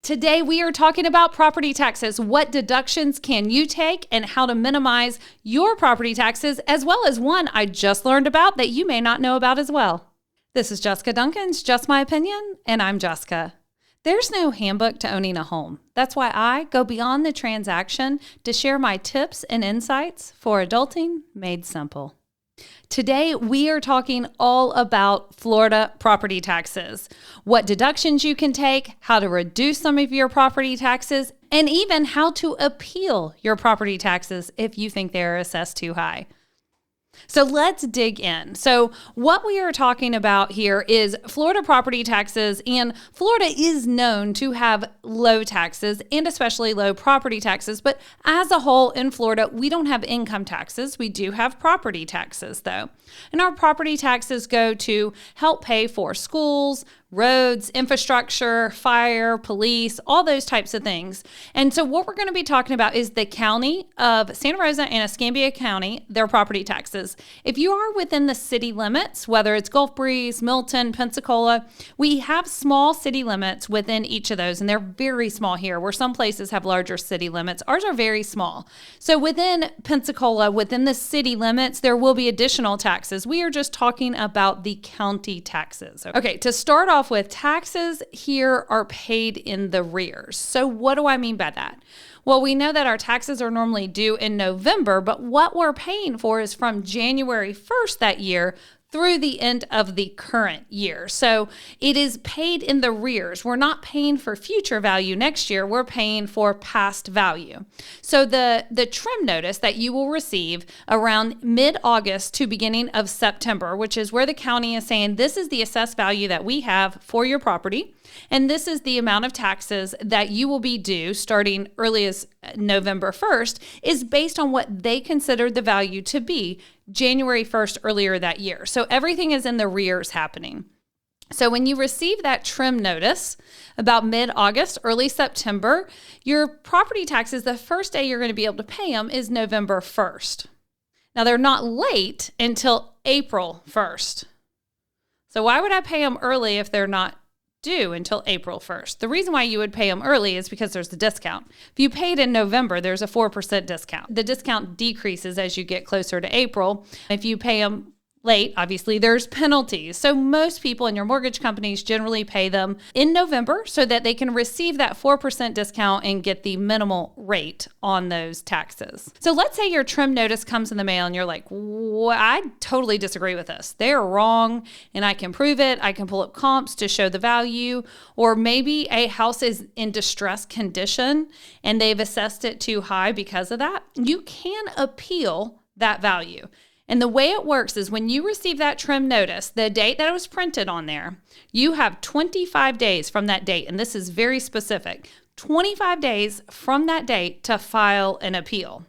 Today we are talking about property taxes. What deductions can you take and how to minimize your property taxes, as well as one I just learned about that you may not know about as well. This is Jessica Duncan's Just My Opinion, and I'm Jessica. There's no handbook to owning a home. That's why I go beyond the transaction to share my tips and insights for adulting made simple. Today, we are talking all about Florida property taxes, what deductions you can take, how to reduce some of your property taxes, and even how to appeal your property taxes if you think they're assessed too high. So let's dig in. So what we are talking about here is Florida property taxes, and Florida is known to have low taxes and especially low property taxes. But as a whole in Florida, we don't have income taxes. We do have property taxes though. And our property taxes go to help pay for schools, roads, infrastructure, fire, police, all those types of things. And so what we're going to be talking about is the county of Santa Rosa and Escambia County, their property taxes. If you are within the city limits, whether it's Gulf Breeze, Milton, Pensacola, we have small city limits within each of those, and they're very small here, where some places have larger city limits. Ours are very small. So within Pensacola, within the city limits, there will be additional taxes. We are just talking about the county taxes. Okay, to start off with, taxes here are paid in the rears. So what do I mean by that? Well, we know that our taxes are normally due in November, but what we're paying for is from January 1st that year through the end of the current year. So it is paid in the rears. We're not paying for future value next year. We're paying for past value. So the trim notice that you will receive around mid-August to beginning of September, which is where the county is saying this is the assessed value that we have for your property, and this is the amount of taxes that you will be due starting early as November 1st, is based on what they considered the value to be January 1st earlier that year. So everything is in the rears happening. So when you receive that trim notice about mid-August, early September, your property taxes, the first day you're going to be able to pay them is November 1st. Now they're not late until April 1st. So why would I pay them early if they're not due until April 1st? The reason why you would pay them early is because there's the discount. If you paid in November, there's a 4% discount. The discount decreases as you get closer to April. If you pay them late, obviously there's penalties. So most people in your mortgage companies generally pay them in November so that they can receive that 4% discount and get the minimal rate on those taxes. So let's say your trim notice comes in the mail and you're like, I totally disagree with this. They're wrong and I can prove it. I can pull up comps to show the value. Or maybe a house is in distressed condition and they've assessed it too high because of that. You can appeal that value. And the way it works is when you receive that trim notice, the date that it was printed on there, you have 25 days from that date, and this is very specific, 25 days from that date to file an appeal.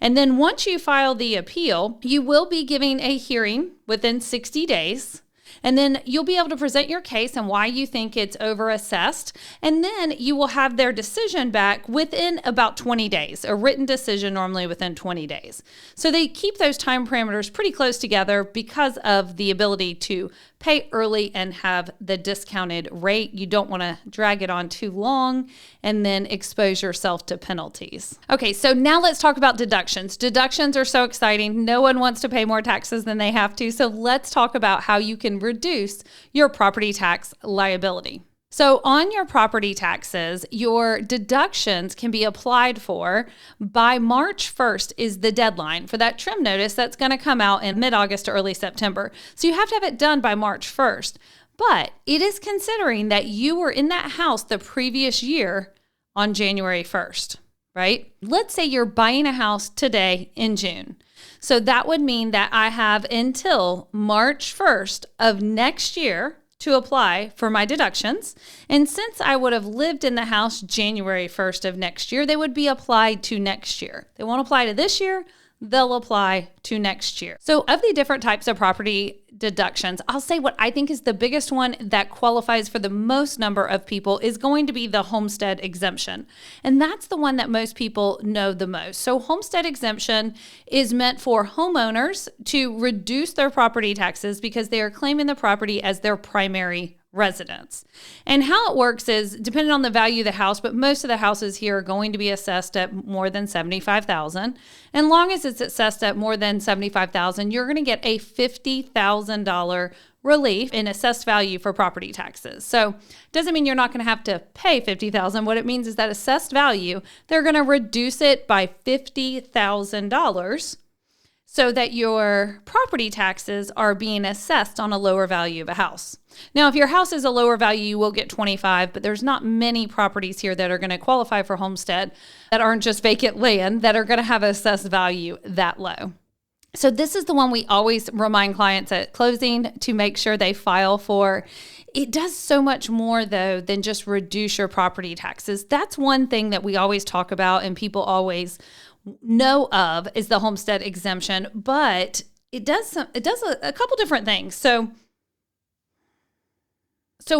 And then once you file the appeal, you will be giving a hearing within 60 days. And then you'll be able to present your case and why you think it's overassessed. And then you will have their decision back within about 20 days, a written decision normally within 20 days. So they keep those time parameters pretty close together because of the ability to pay early and have the discounted rate. You don't want to drag it on too long and then expose yourself to penalties. Okay, so now let's talk about deductions. Deductions are so exciting. No one wants to pay more taxes than they have to. So let's talk about how you can reduce your property tax liability. So on your property taxes, your deductions can be applied for by March 1st is the deadline for that trim notice that's going to come out in mid-August to early September. So you have to have it done by March 1st. But it is considering that you were in that house the previous year on January 1st, right? Let's say you're buying a house today in June. So that would mean that I have until March 1st of next year to apply for my deductions. And since I would have lived in the house January 1st of next year, they would be applied to next year. They won't apply to this year. They'll apply to next year. So of the different types of property deductions, I'll say what I think is the biggest one that qualifies for the most number of people is going to be the Homestead Exemption. And that's the one that most people know the most. So Homestead Exemption is meant for homeowners to reduce their property taxes because they are claiming the property as their primary residence. And how it works is depending on the value of the house, but most of the houses here are going to be assessed at more than $75,000. And long as it's assessed at more than $75,000, you're going to get a $50,000 relief in assessed value for property taxes. So it doesn't mean you're not going to have to pay $50,000. What it means is that assessed value, they're going to reduce it by $50,000 so that your property taxes are being assessed on a lower value of a house. Now, if your house is a lower value, you will get 25, but there's not many properties here that are going to qualify for homestead that aren't just vacant land that are going to have assessed value that low. So this is the one we always remind clients at closing to make sure they file for. It does so much more, though, than just reduce your property taxes. That's one thing that we always talk about and people always know of is the homestead exemption, but it does a couple different things. So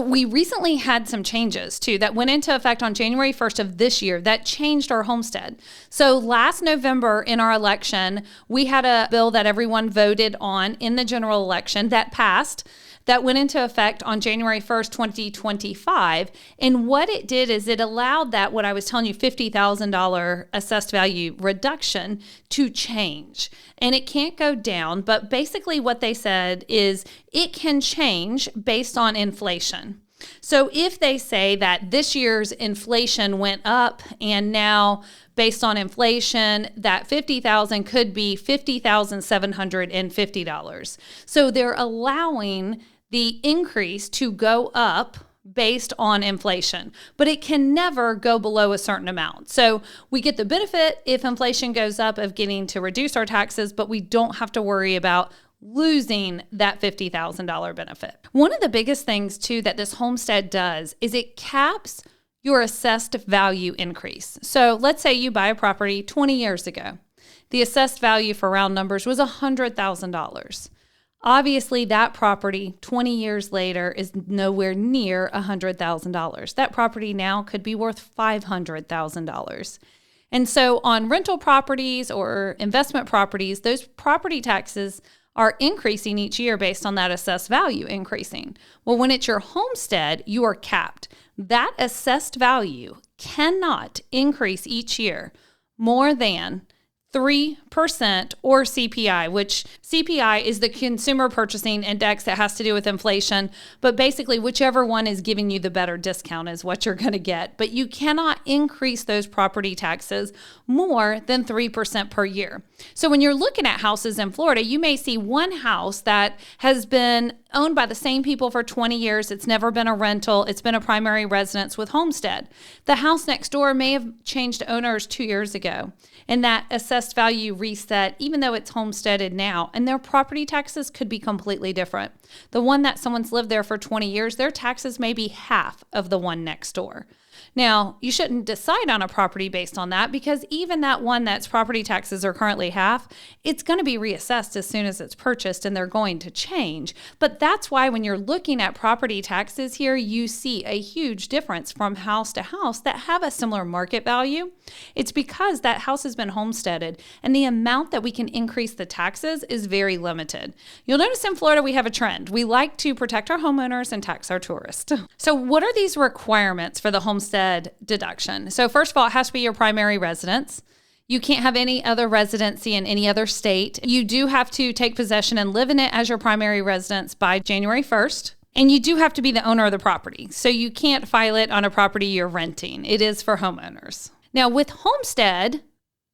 we recently had some changes too that went into effect on January 1st of this year that changed our homestead. So last November in our election, we had a bill that everyone voted on in the general election that passed that went into effect on January 1st, 2025. And what it did is it allowed that, what I was telling you, $50,000 assessed value reduction to change. And it can't go down, but basically what they said is it can change based on inflation. So if they say that this year's inflation went up and now based on inflation, that $50,000 could be $50,750. So they're allowing the increase to go up based on inflation, but it can never go below a certain amount. So we get the benefit if inflation goes up of getting to reduce our taxes, but we don't have to worry about losing that $50,000 benefit. One of the biggest things too that this homestead does is it caps your assessed value increase. So let's say you buy a property 20 years ago. The assessed value for round numbers was $100,000. Obviously, that property 20 years later is nowhere near $100,000. That property now could be worth $500,000. And so on rental properties or investment properties, those property taxes are increasing each year based on that assessed value increasing. Well, when it's your homestead, you are capped. That assessed value cannot increase each year more than 3% or CPI, which CPI is the consumer purchasing index that has to do with inflation. But basically, whichever one is giving you the better discount is what you're going to get. But you cannot increase those property taxes more than 3% per year. So when you're looking at houses in Florida, you may see one house that has been owned by the same people for 20 years. It's never been a rental. It's been a primary residence with homestead. The house next door may have changed owners 2 years ago, and that assessed value reset, even though it's homesteaded now, and their property taxes could be completely different. The one that someone's lived there for 20 years, their taxes may be half of the one next door. Now, you shouldn't decide on a property based on that because even that one that's property taxes are currently half, it's going to be reassessed as soon as it's purchased and they're going to change. But that's why when you're looking at property taxes here, you see a huge difference from house to house that have a similar market value. It's because that house has been homesteaded and the amount that we can increase the taxes is very limited. You'll notice in Florida we have a trend. We like to protect our homeowners and tax our tourists. So what are these requirements for the homestead deduction? So first of all, it has to be your primary residence. You can't have any other residency in any other state. You do have to take possession and live in it as your primary residence by January 1st. And you do have to be the owner of the property. So you can't file it on a property you're renting. It is for homeowners. Now with homestead,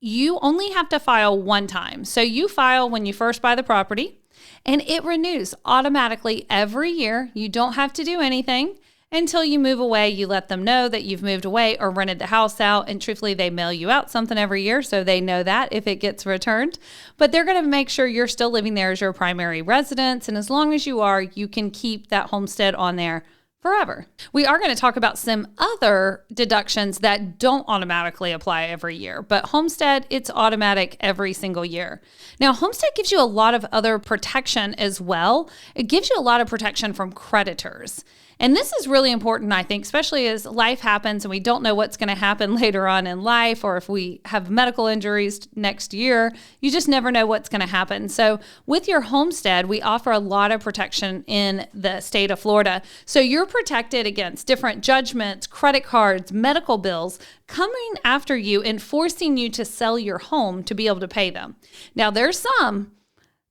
you only have to file one time. So you file when you first buy the property and it renews automatically every year. You don't have to do anything. Until you move away, you let them know that you've moved away or rented the house out. And truthfully, they mail you out something every year, so they know that if it gets returned. But they're going to make sure you're still living there as your primary residence. And as long as you are, you can keep that homestead on there forever. We are going to talk about some other deductions that don't automatically apply every year, but homestead, it's automatic every single year. Now, homestead gives you a lot of other protection as well. It gives you a lot of protection from creditors. And this is really important, I think, especially as life happens and we don't know what's going to happen later on in life, or if we have medical injuries next year, you just never know what's going to happen. So with your homestead, we offer a lot of protection in the state of Florida. So you're protected against different judgments, credit cards, medical bills coming after you and forcing you to sell your home to be able to pay them. Now, there's some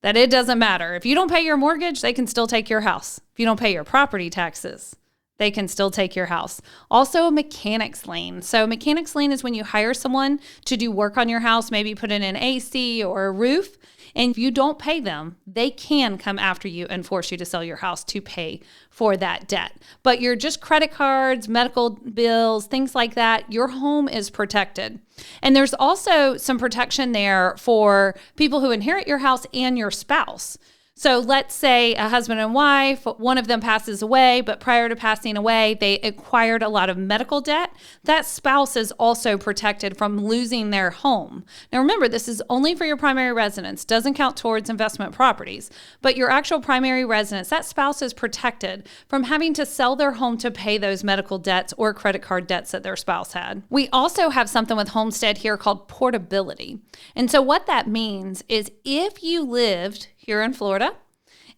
that it doesn't matter. If you don't pay your mortgage, they can still take your house. If you don't pay your property taxes, they can still take your house. Also, a mechanic's lien. So mechanic's lien is when you hire someone to do work on your house, maybe put in an AC or a roof, and if you don't pay them, they can come after you and force you to sell your house to pay for that debt. But your just credit cards, medical bills, things like that, your home is protected. And there's also some protection there for people who inherit your house and your spouse. So let's say a husband and wife, one of them passes away, but prior to passing away, they acquired a lot of medical debt. That spouse is also protected from losing their home. Now remember, this is only for your primary residence, doesn't count towards investment properties, but your actual primary residence, that spouse is protected from having to sell their home to pay those medical debts or credit card debts that their spouse had. We also have something with Homestead here called portability. And so what that means is if you lived here in Florida,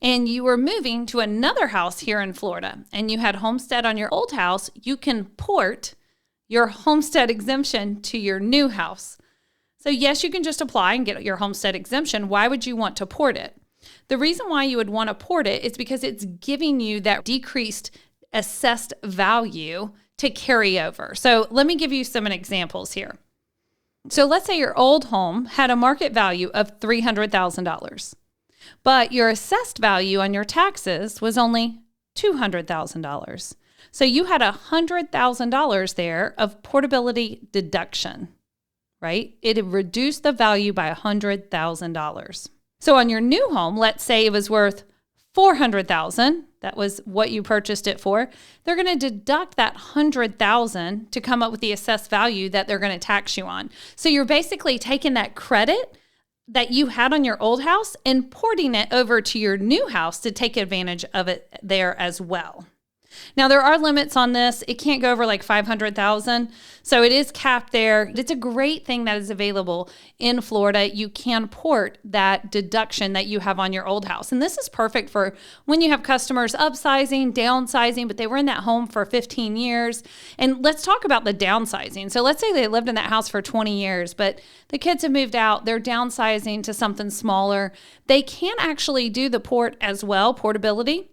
and you were moving to another house here in Florida, and you had homestead on your old house, you can port your homestead exemption to your new house. So yes, you can just apply and get your homestead exemption. Why would you want to port it? The reason why you would want to port it is because it's giving you that decreased assessed value to carry over. So let me give you some examples here. So let's say your old home had a market value of $300,000. But your assessed value on your taxes was only $200,000. So you had $100,000 there of portability deduction, right? It reduced the value by $100,000. So on your new home, let's say it was worth $400,000. That was what you purchased it for. They're going to deduct that $100,000 to come up with the assessed value that they're going to tax you on. So you're basically taking that credit that you had on your old house and porting it over to your new house to take advantage of it there as well. Now, there are limits on this. It can't go over like $500,000. So it is capped there. It's a great thing that is available in Florida. You can port that deduction that you have on your old house. And this is perfect for when you have customers upsizing, downsizing, but they were in that home for 15 years. And let's talk about the downsizing. So let's say they lived in that house for 20 years, but the kids have moved out. They're downsizing to something smaller. They can actually do the port as well, portability,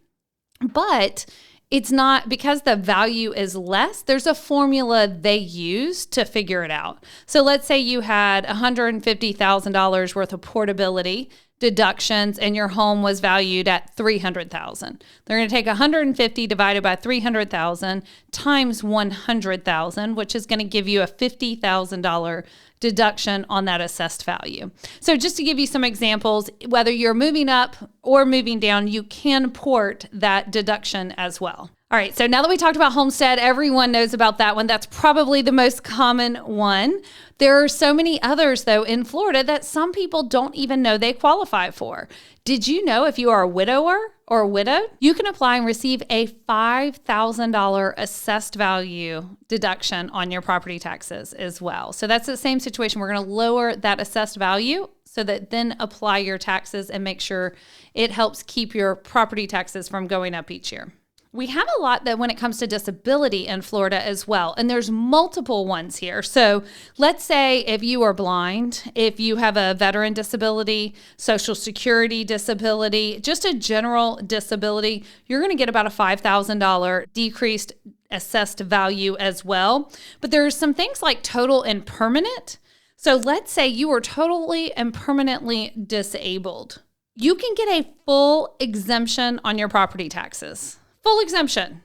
but it's not, because the value is less, there's a formula they use to figure it out. So let's say you had $150,000 worth of portability deductions and your home was valued at $300,000. They're going to take 150 divided by 300,000 times 100,000, which is going to give you a $50,000 deduction on that assessed value. So just to give you some examples, whether you're moving up or moving down, you can port that deduction as well. All right, so now that we talked about homestead, everyone knows about that one. That's probably the most common one. There are so many others, though, in Florida that some people don't even know they qualify for. Did you know if you are a widower or widowed, you can apply and receive a $5,000 assessed value deduction on your property taxes as well? So that's the same situation. We're going to lower that assessed value so that then apply your taxes and make sure it helps keep your property taxes from going up each year. We have a lot that when it comes to disability in Florida as well, and there's multiple ones here. So let's say if you are blind, if you have a veteran disability, Social Security disability, just a general disability, you're going to get about a $5,000 decreased assessed value as well. But there's some things like total and permanent. So let's say you are totally and permanently disabled. You can get a full exemption on your property taxes. Full exemption.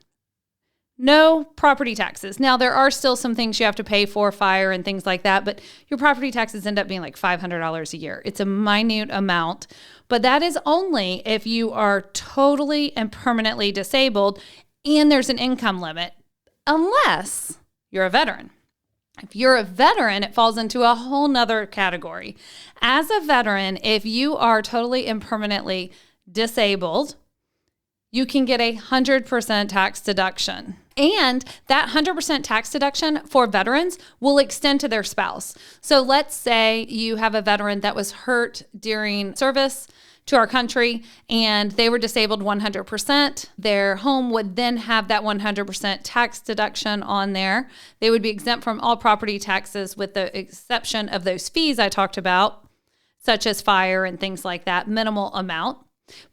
No property taxes. Now, there are still some things you have to pay for, fire and things like that, but your property taxes end up being like $500 a year. It's a minute amount, but that is only if you are totally and permanently disabled and there's an income limit, unless you're a veteran. If you're a veteran, it falls into a whole nother category. As a veteran, if you are totally and permanently disabled, you can get 100% tax deduction. And that 100% tax deduction for veterans will extend to their spouse. So let's say you have a veteran that was hurt during service to our country and they were disabled 100%. Their home would then have that 100% tax deduction on there. They would be exempt from all property taxes with the exception of those fees I talked about, such as fire and things like that, minimal amount.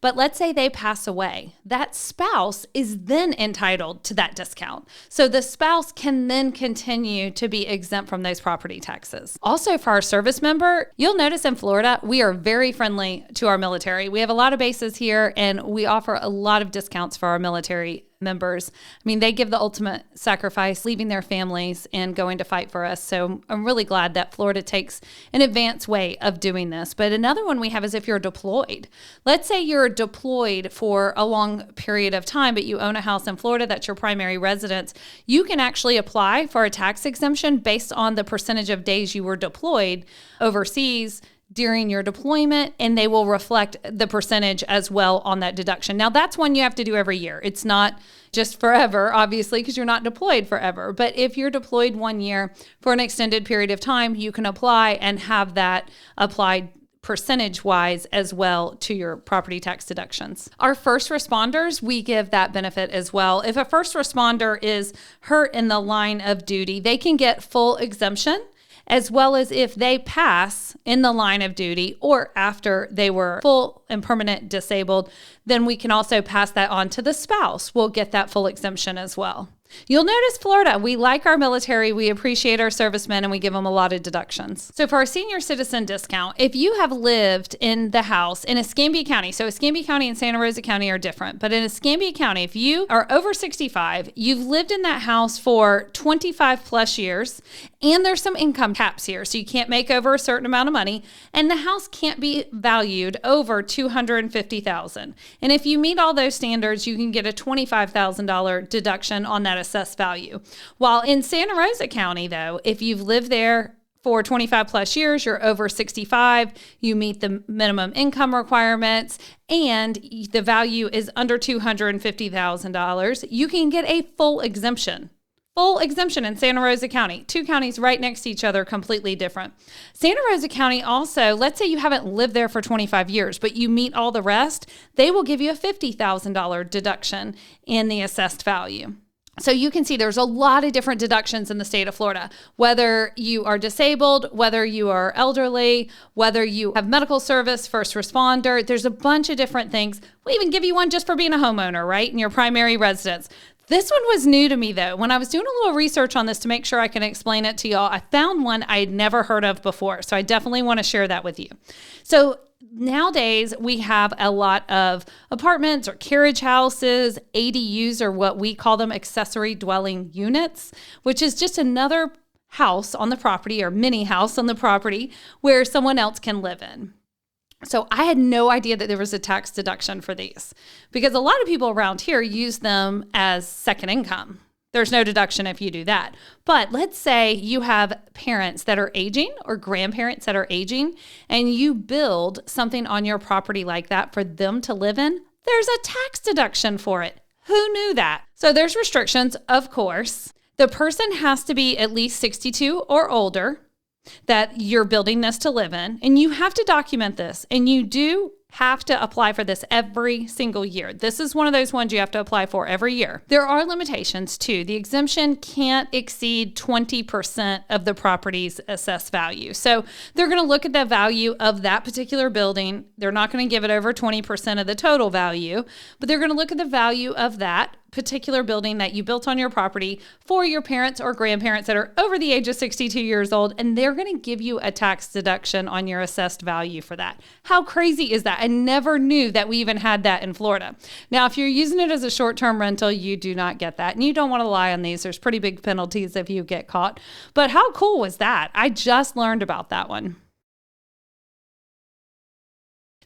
But let's say they pass away. That spouse is then entitled to that discount. So the spouse can then continue to be exempt from those property taxes. Also, for our service member, you'll notice in Florida, we are very friendly to our military. We have a lot of bases here and we offer a lot of discounts for our military members. I mean, they give the ultimate sacrifice, leaving their families and going to fight for us. So I'm really glad that Florida takes an advanced way of doing this. But another one we have is if you're deployed. Let's say you're deployed for a long period of time, but you own a house in Florida that's your primary residence. You can actually apply for a tax exemption based on the percentage of days you were deployed overseas during your deployment, and they will reflect the percentage as well on that deduction. Now, that's one you have to do every year. It's not just forever, obviously, because you're not deployed forever. But if you're deployed 1 year for an extended period of time, you can apply and have that applied percentage-wise as well to your property tax deductions. Our first responders, we give that benefit as well. If a first responder is hurt in the line of duty, they can get full exemption, as well as if they pass in the line of duty or after they were full and permanent disabled, then we can also pass that on to the spouse. We'll get that full exemption as well. You'll notice Florida, we like our military, we appreciate our servicemen, and we give them a lot of deductions. So for our senior citizen discount, if you have lived in the house in Escambia County, so Escambia County and Santa Rosa County are different, but in Escambia County, if you are over 65, you've lived in that house for 25 plus years, and there's some income caps here, so you can't make over a certain amount of money, and the house can't be valued over $250,000. And if you meet all those standards, you can get a $25,000 deduction on that assessed value. While in Santa Rosa County, though, if you've lived there for 25 plus years, you're over 65, you meet the minimum income requirements, and the value is under $250,000, you can get a full exemption. Full exemption in Santa Rosa County. Two counties right next to each other, completely different. Santa Rosa County also, let's say you haven't lived there for 25 years, but you meet all the rest, they will give you a $50,000 deduction in the assessed value. So you can see there's a lot of different deductions in the state of Florida, whether you are disabled, whether you are elderly, whether you have medical service, first responder, there's a bunch of different things. We even give you one just for being a homeowner, right, in your primary residence. This one was new to me, though. When I was doing a little research on this to make sure I can explain it to y'all, I found one I had never heard of before. So I definitely want to share that with you. So nowadays, we have a lot of apartments or carriage houses, ADUs, or what we call them, accessory dwelling units, which is just another house on the property or mini house on the property where someone else can live in. So I had no idea that there was a tax deduction for these because a lot of people around here use them as second income. There's no deduction if you do that. But let's say you have parents that are aging or grandparents that are aging and you build something on your property like that for them to live in, there's a tax deduction for it. Who knew that? So there's restrictions, of course. The person has to be at least 62 or older that you're building this to live in, and you have to document this, and you do have to apply for this every single year. This is one of those ones you have to apply for every year. There are limitations too. The exemption can't exceed 20% of the property's assessed value. So they're going to look at the value of that particular building. They're not going to give it over 20% of the total value, but they're going to look at the value of that particular building that you built on your property for your parents or grandparents that are over the age of 62 years old, and they're going to give you a tax deduction on your assessed value for that. How crazy is that? I never knew that we even had that in Florida. Now, if you're using it as a short-term rental, you do not get that, and you don't want to rely on these. There's pretty big penalties if you get caught. But how cool was that? I just learned about that one.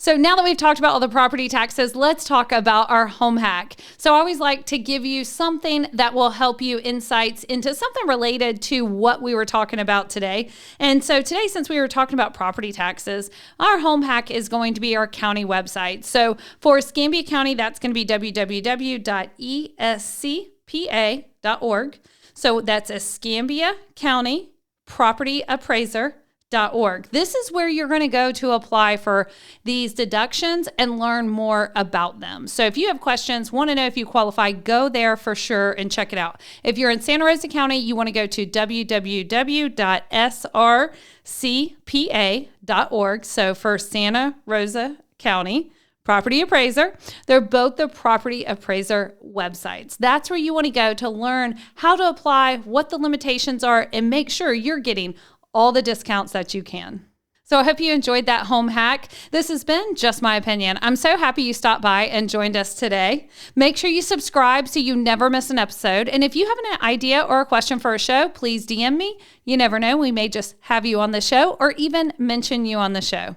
So now that we've talked about all the property taxes, let's talk about our home hack. So I always like to give you something that will help you insights into something related to what we were talking about today. And so today, since we were talking about property taxes, our home hack is going to be our county website. So for Escambia County, that's going to be www.escpa.org. So that's Escambia County Property Appraiser.org. This is where you're going to go to apply for these deductions and learn more about them. So if you have questions, want to know if you qualify, go there for sure and check it out. If you're in Santa Rosa County, you want to go to www.srcpa.org. So for Santa Rosa County Property Appraiser, they're both the Property Appraiser websites. That's where you want to go to learn how to apply, what the limitations are, and make sure you're getting all the discounts that you can. So I hope you enjoyed that home hack. This has been Just My Opinion. I'm so happy you stopped by and joined us today. Make sure you subscribe so you never miss an episode. And if you have an idea or a question for a show, please DM me. You never know, we may just have you on the show or even mention you on the show.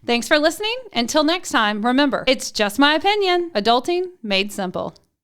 Thanks for listening. Until next time, remember, it's just my opinion. Adulting made simple.